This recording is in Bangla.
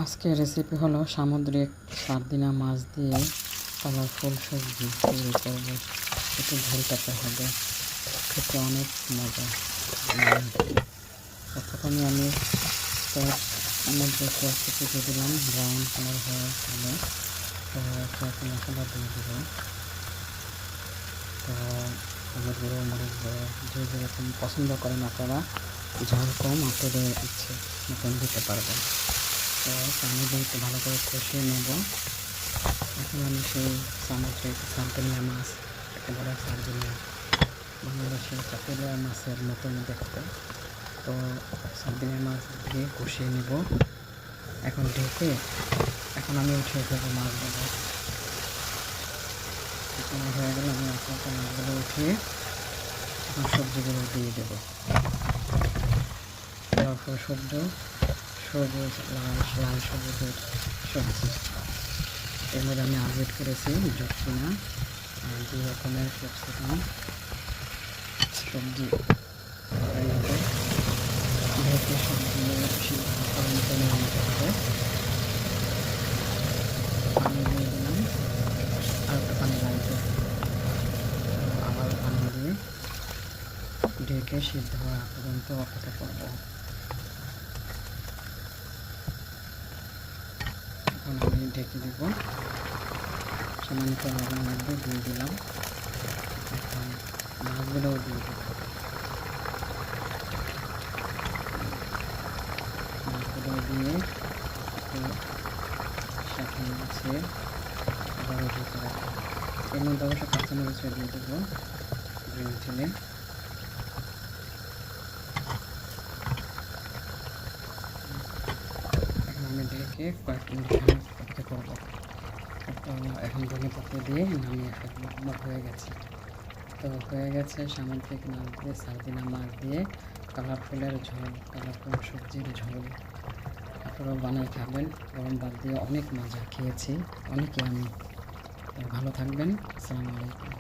আজকের রেসিপি হলো সামুদ্রিক সার্দিনা মাছ দিয়ে কালারফুল সবজি তৈরি করবো। একটু ঝোল টাকা হবে, খেতে অনেক মজা। প্রথমে আমি মধ্যে পেঁয়াজ কুচি দিলাম, ব্রাউন কালার হয়ে গেলে তো কয়েক মশলা দিয়ে দেব। তো হলুদ গুঁড়ো, মরিচ গুঁড়ো যে যেরকম পছন্দ করেন আপনারা, ঝাল কম আপনাদের ইচ্ছে মতন দিতে পারবেন। তো পানি দিয়ে একটু ভালো করে কষিয়ে নেব। এখন আমি সেই সামুদ্রিক সার্দিনিয়া মাছ, একেবারে সার্দিনিয়া, বাংলাদেশের চাকুলিয়া মাছের মতন দেখতে, তো সার্দিনিয়া মাছ দিয়ে কষিয়ে নেব। এখন ঢেকে এখন আমি উঠিয়ে দেবো মাছগুলো। এখন হয়ে গেলে আমি আপনাকে মাছগুলো উঠিয়ে এখন সবজিগুলো দিয়ে দেবো। সবুজ লাল সবুজের সবজি, এর মধ্যে আমি আপডেট করেছি জটকিনা আর 2 রকমের ক্যাপসিকাম সবজি ঢেকে সবজি টেনে নিতে হবে। পানি দিয়ে দিলাম, আর একটু পানি লাগবে, আবার পানি দিয়ে ঢেকে সিদ্ধ হওয়া পর্যন্ত অপেক্ষা করব। এখন আমি ঢেকে দেব, সামান্য লবণ লাগবে দিয়ে দিলাম। এখন মাছগুলোও দিয়ে দেব, মাছগুলো দিয়ে সাথে আছে আবারও ঢেকে রাখবো। এর মধ্যে অবশ্য কাঁচামরিচও দিয়ে দেবো গ্রিন চিলি। এখন আমি ঢেকে কয়েক মিনিট অপেক্ষা করবো। এখন ধনে পাতা দিয়ে নামিয়ে ফেলবো। আমার হয়ে গেছে, তো হয়ে গেছে সামুদ্রিক মাছ দিয়ে সার্দিনা মাছ দিয়ে কালারফুলের ঝোল, কালারফুল সবজির ঝোল। আপনারাও বানিয়ে খাবেন, গরম ভাত দিয়ে অনেক মজা খেয়েছি, অনেকে আমি। ভালো থাকবেন, আসসালামু আলাইকুম।